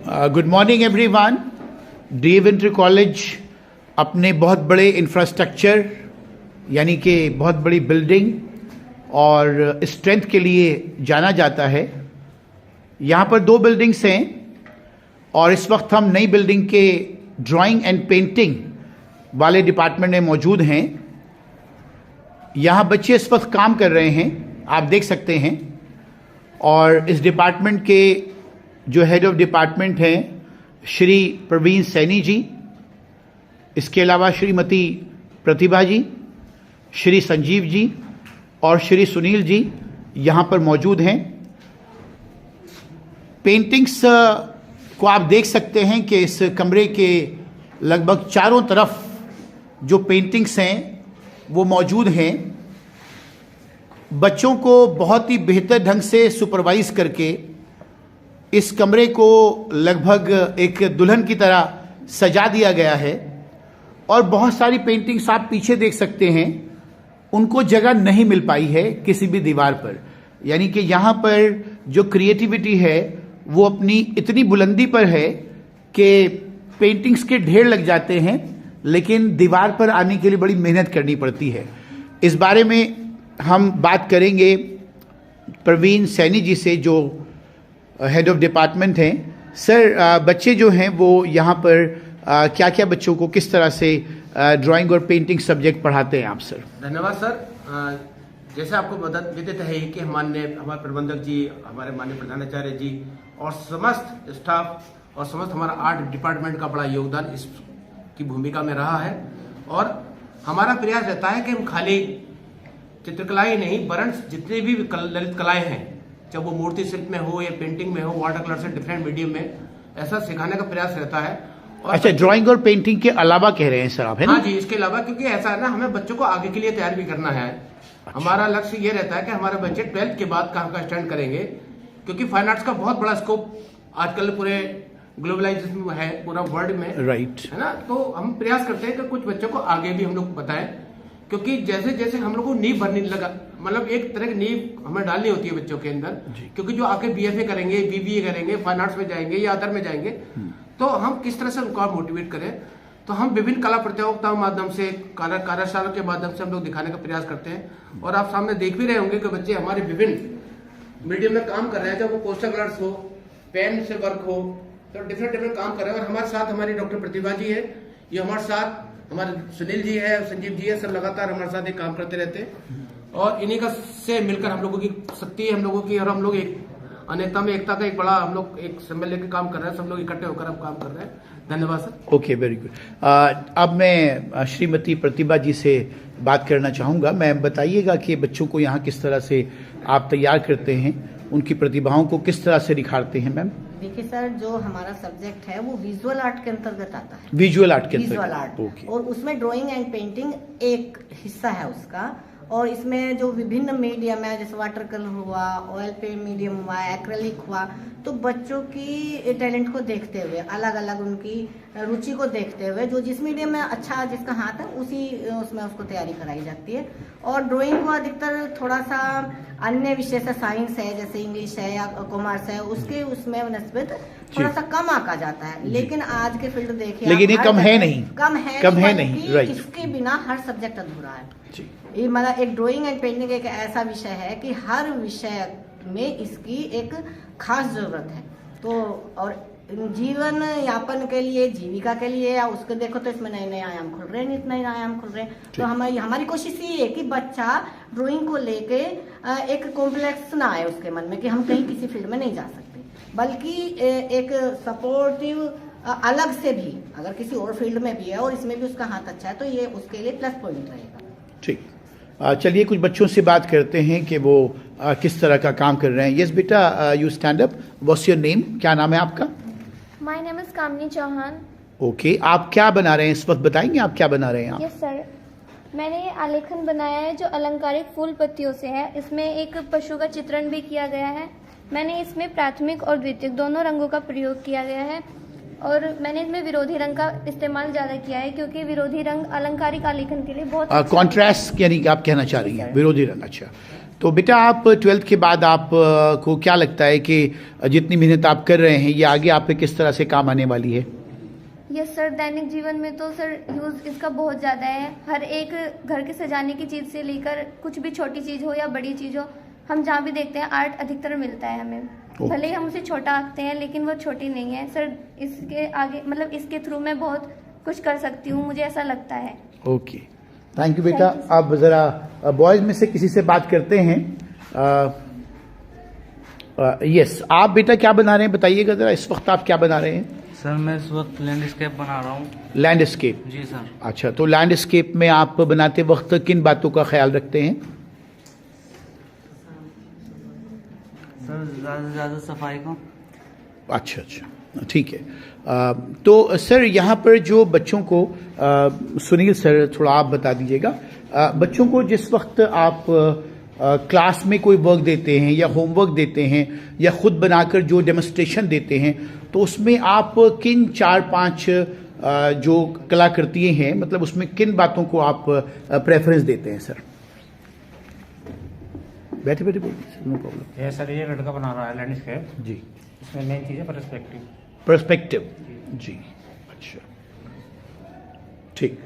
Good morning everyone. डीएविंट्री college अपने बहुत बड़े इंफ्रास्ट्रक्चर यानी कि बहुत बड़ी बिल्डिंग और स्ट्रेंथ के लिए जाना जाता है। यहाँ पर 2 बिल्डिंग्स हैं और इस वक्त हम नई बिल्डिंग के ड्राइंग एंड पेंटिंग वाले डिपार्टमेंट में मौजूद हैं। यहाँ बच्चे इस वक्त काम कर रहे हैं, आप देख सकते हैं। और इस डिपार्टमेंट के जो हेड ऑफ डिपार्टमेंट हैं श्री प्रवीण सैनी जी, इसके अलावा श्रीमती प्रतिभा जी, श्री संजीव जी और श्री सुनील जी यहाँ पर मौजूद हैं। पेंटिंग्स को आप देख सकते हैं कि इस कमरे के लगभग चारों तरफ जो पेंटिंग्स हैं वो मौजूद हैं। बच्चों को बहुत ही बेहतर ढंग से सुपरवाइज करके इस कमरे को लगभग एक दुल्हन की तरह सजा दिया गया है। और बहुत सारी पेंटिंग्स आप पीछे देख सकते हैं, उनको जगह नहीं मिल पाई है किसी भी दीवार पर। यानी कि यहाँ पर जो क्रिएटिविटी है वो अपनी इतनी बुलंदी पर है कि पेंटिंग्स के ढेर लग जाते हैं, लेकिन दीवार पर आने के लिए बड़ी मेहनत करनी पड़ती है। इस बारे में हम बात करेंगे प्रवीण सैनी जी से, जो हेड ऑफ डिपार्टमेंट हैं। सर, बच्चे जो हैं वो यहाँ पर क्या क्या बच्चों को किस तरह से ड्राइंग और पेंटिंग सब्जेक्ट पढ़ाते हैं आप सर? धन्यवाद सर। जैसे आपको विदित है कि हमारे प्रबंधक जी, हमारे माननीय प्रधानाचार्य जी और समस्त स्टाफ और समस्त हमारा आर्ट डिपार्टमेंट का बड़ा योगदान इसकी भूमिका में रहा है। और हमारा प्रयास रहता है कि हम खाली चित्रकला ही नहीं वरन जितने भी ललित कलाएं हैं, चाहे वो मूर्ति शिल्प में हो या पेंटिंग में हो, वाटर कलर से डिफरेंट मीडियम में, ऐसा सिखाने का प्रयास रहता है। और अच्छा, ड्राइंग और पेंटिंग के अलावा कह रहे हैं सर आप, है ना? हाँ जी, इसके अलावा क्योंकि ऐसा है ना, हमें बच्चों को आगे के लिए तैयार भी करना है। अच्छा। हमारा लक्ष्य ये रहता है कि हमारे बच्चे 12th के बाद कहाँ का स्टैंड करेंगे, क्योंकि फाइन आर्ट्स का बहुत बड़ा स्कोप आजकल पूरे ग्लोबलाइजेशन है पूरा वर्ल्ड में, राइट, है ना। तो हम प्रयास करते हैं कि कुछ बच्चों को आगे भी हम लोग बताएं, क्योंकि जैसे जैसे हम लोग को नींव भरने लगा, मतलब एक तरह की नींव हमें डालनी होती है बच्चों के अंदर। क्योंकि जो आके बीएफए करेंगे, बीबीए करेंगे, फाइन आर्ट्स में जाएंगे या अदर में जाएंगे, तो हम किस तरह से उनको मोटिवेट करें। तो हम विभिन्न कला प्रतियोगिताओं के माध्यम से, कार्यशाला के माध्यम से हम लोग दिखाने का प्रयास करते हैं। और आप सामने देख भी रहे होंगे कि बच्चे हमारे विभिन्न मीडियम में काम कर रहे हैं, चाहे वो पोस्टर कलर्स हो, पेन से वर्क हो, तो डिफरेंट काम कर रहे हैं। और हमारे साथ हमारी डॉक्टर प्रतिभा जी है, ये हमारे साथ हमारे सुनील जी है, संजीव जी है, सब लगातार हमारे साथ एक काम करते रहते हैं। और इन्हीं का से मिलकर हम लोगों की शक्ति है हम लोगों की, और हम लोग एक अनेकता में एकता का एक बड़ा हम लोग एक सम्मेलन लेकर काम कर रहे हैं। सब लोग इकट्ठे होकर हम काम कर रहे हैं। धन्यवाद सर। Okay, very good. अब मैं श्रीमती प्रतिभा जी से बात करना चाहूँगा। मैम, बताइएगा कि बच्चों को यहाँ किस तरह से आप तैयार करते हैं, उनकी प्रतिभाओं को किस तरह से निखारते हैं? मैम देखिए सर, जो हमारा सब्जेक्ट है वो विजुअल आर्ट के अंतर्गत आता है। विजुअल आर्ट के अंतर्गत, विजुअल आर्ट, ओके। और उसमें ड्राइंग एंड पेंटिंग एक हिस्सा है उसका। और इसमें जो विभिन्न मीडियम है, जैसे वाटर कलर हुआ, ऑयल पेंट मीडियम हुआ, एक्रेलिक हुआ, तो बच्चों की टैलेंट को देखते हुए, अलग अलग उनकी रुचि को देखते हुए, जो जिस मीडियम में अच्छा जिसका हाथ है उसी उसमें उसको तैयारी कराई जाती है। और ड्राइंग को अधिकतर थोड़ा सा अन्य विषय से, साइंस है जैसे इंग्लिश है या कॉमर्स है, उसके उसमें नस्बत थोड़ा सा कम आका जाता है। लेकिन आज के फील्ड देखिए, लेकिन ये कम है नहीं, कम है नहीं, राइट। इसके बिना हर सब्जेक्ट अधूरा है। जी। ये मतलब एक ड्राइंग एंड पेंटिंग एक ऐसा विषय है कि हर विषय में इसकी एक खास जरूरत है। तो और जीवन यापन के लिए, जीविका के लिए, या उसको देखो तो इसमें नए नए आयाम खुल रहे हैं, नित नए आयाम खुल रहे हैं। तो हमारी कोशिश ये है कि बच्चा ड्राइंग को लेके एक कॉम्प्लेक्स ना आए उसके मन में कि हम कहीं किसी फील्ड में नहीं जा सकते, बल्कि एक सपोर्टिव अलग से भी, अगर किसी और फील्ड में भी है और इसमें भी उसका हाथ अच्छा है, तो ये उसके लिए प्लस पॉइंट रहेगा। ठीक, चलिए कुछ बच्चों से बात करते हैं कि वो किस तरह का काम कर रहे हैं। यस बेटा, you stand up. What's your name? क्या नाम है आपका? My name is Kamini Chauhan. Okay, आप क्या बना रहे हैं इस वक्त? बताएंगे आप क्या बना रहे हैं आप? यस सर, मैंने ये आलेखन बनाया है जो अलंकारिक फूल पत्तियों से है। इसमें एक पशु का चित्रण भी किया गया है। मैंने इसमें प्राथमिक और द्वितीयक दोनों रंगों का प्रयोग किया गया है। और मैंने इसमें विरोधी रंग का इस्तेमाल ज्यादा किया है, क्योंकि विरोधी रंग अलंकारिक आलेखन के लिए बहुत कॉन्ट्रास्ट यानी कि आप कहना चाह रही हैं विरोधी रंग। अच्छा, तो बेटा आप 12th के बाद आप को क्या लगता है कि जितनी मेहनत आप कर रहे हैं ये आगे आप पे किस तरह से काम आने वाली है? यस सर, दैनिक जीवन में तो सर यूज़ इसका बहुत ज़्यादा है। हर एक घर के सजाने की चीज़ से लेकर कुछ भी छोटी चीज़ हो या बड़ी चीज़ हो, हम जहाँ भी देखते हैं आर्ट अधिकतर मिलता है हमें। भले ही हम उसे छोटा आंकते हैं लेकिन वो छोटी नहीं है सर। इसके आगे मतलब इसके थ्रू मैं बहुत कुछ कर सकती हूँ, मुझे ऐसा लगता है। ओके, थैंक यू बेटा। आप ज़रा बॉयज़ में से किसी से बात करते हैं। यस, आप बेटा क्या बना रहे हैं बताइएगा ज़रा, इस वक्त आप क्या बना रहे हैं? सर मैं इस वक्त लैंडस्केप बना रहा हूँ। लैंडस्केप? जी सर। अच्छा, तो लैंडस्केप में आप बनाते वक्त किन बातों का ख्याल रखते हैं? सर ज़्यादा से ज़्यादा सफाई को। अच्छा अच्छा, ठीक है। तो सर यहाँ पर जो बच्चों को सुनील सर थोड़ा आप बता दीजिएगा, बच्चों को जिस वक्त आप क्लास में कोई वर्क देते हैं या होमवर्क देते हैं या खुद बनाकर जो डेमोन्स्ट्रेशन देते हैं, तो उसमें आप किन 4-5 जो कलाकृतियाँ हैं मतलब उसमें किन बातों को आप प्रेफरेंस देते हैं सर? बैठे बैठे बोलिए, नो प्रॉब्लम। ये सर ये लड़का बना रहा है लैंडस्केप जी। इसमें मेन चीज़ है पर्सपेक्टिव। पर्सपेक्टिव जी, अच्छा ठीक।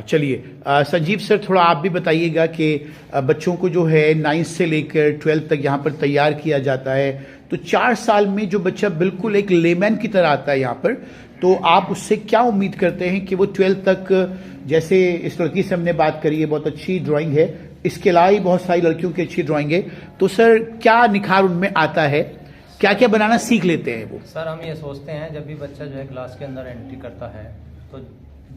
चलिए संजीव सर थोड़ा आप भी बताइएगा कि बच्चों को जो है 9th से लेकर 12th तक यहाँ पर तैयार किया जाता है, तो 4 साल में जो बच्चा बिल्कुल एक लेमैन की तरह आता है यहाँ पर, तो आप उससे क्या उम्मीद करते हैं कि वो 12th तक, जैसे इस लड़की से हमने बात करी है बहुत अच्छी ड्राइंग है, इसके अलावा ही बहुत सारी लड़कियों की अच्छी ड्राइंग है, तो सर क्या निखार उनमें आता है, क्या क्या बनाना सीख लेते हैं वो? सर हम ये सोचते हैं जब भी बच्चा जो है क्लास के अंदर एंट्री करता है तो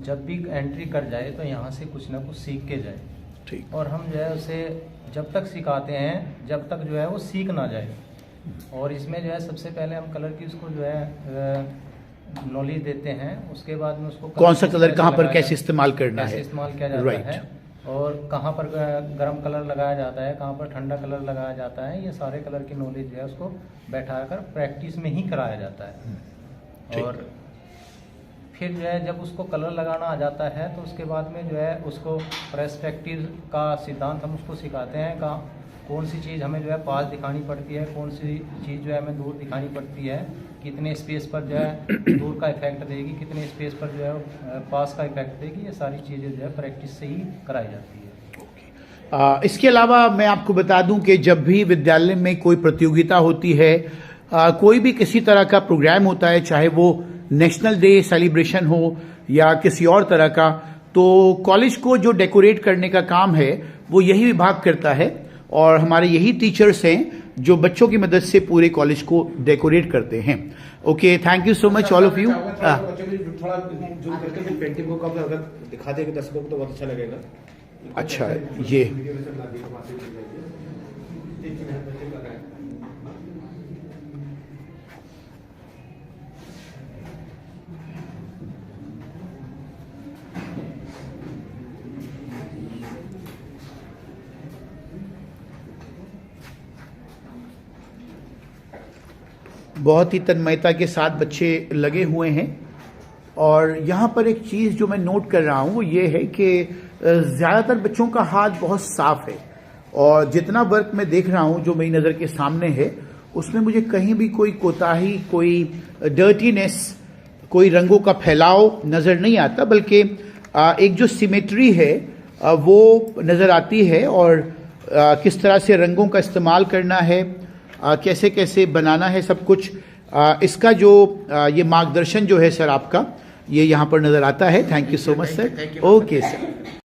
जब भी एंट्री कर जाए तो यहाँ से कुछ ना कुछ सीख के जाए। ठीक। और हम जो है उसे जब तक सिखाते हैं जब तक जो है वो सीख ना जाए। और इसमें जो है सबसे पहले हम कलर की उसको जो है नॉलेज देते हैं, उसके बाद में उसको कौन सा कलर कहाँ पर कैसे इस्तेमाल करना है, कैसे इस्तेमाल किया जाता है, और कहाँ पर गर्म कलर लगाया जाता है, कहाँ पर ठंडा कलर लगाया जाता है, ये सारे कलर की नॉलेज जो है उसको बैठाकर प्रैक्टिस में ही कराया जाता है। और फिर जो है जब उसको कलर लगाना आ जाता है तो उसके बाद में जो है उसको पर्सपेक्टिव का सिद्धांत हम उसको सिखाते हैं, कौन सी चीज़ हमें जो है पास दिखानी पड़ती है, कौन सी चीज़ जो है हमें दूर दिखानी पड़ती है, कितने स्पेस पर जो है दूर का इफेक्ट देगी, कितने स्पेस पर जो है पास का इफेक्ट देगी, ये सारी चीज़ें जो है प्रैक्टिस से ही कराई जाती है। इसके अलावा मैं आपको बता दूं कि जब भी विद्यालय में कोई प्रतियोगिता होती है, कोई भी किसी तरह का प्रोग्राम होता है, चाहे वो नेशनल डे सेलिब्रेशन हो या किसी और तरह का, तो कॉलेज को जो डेकोरेट करने का काम है वो यही विभाग करता है और हमारे यही टीचर्स हैं जो बच्चों की मदद से पूरे कॉलेज को डेकोरेट करते हैं। Okay, thank you so much all of you. थोड़ा जूम करके पेंटिंग को कब अगर दिखा देंगे दर्शकों को तो बहुत अच्छा लगेगा। अच्छा, ये बहुत ही तन्मयता के साथ बच्चे लगे हुए हैं। और यहाँ पर एक चीज़ जो मैं नोट कर रहा हूँ वो ये है कि ज़्यादातर बच्चों का हाथ बहुत साफ है और जितना वर्क मैं देख रहा हूँ जो मेरी नज़र के सामने है उसमें मुझे कहीं भी कोई कोताही, कोई डर्टीनेस, कोई रंगों का फैलाव नज़र नहीं आता, बल्कि एक जो सिमेट्री है वो नज़र आती है और किस तरह से रंगों का इस्तेमाल करना है, कैसे कैसे बनाना है सब कुछ, इसका जो ये मार्गदर्शन जो है सर आपका ये यहाँ पर नज़र आता है। Thank you so much sir. Okay sir.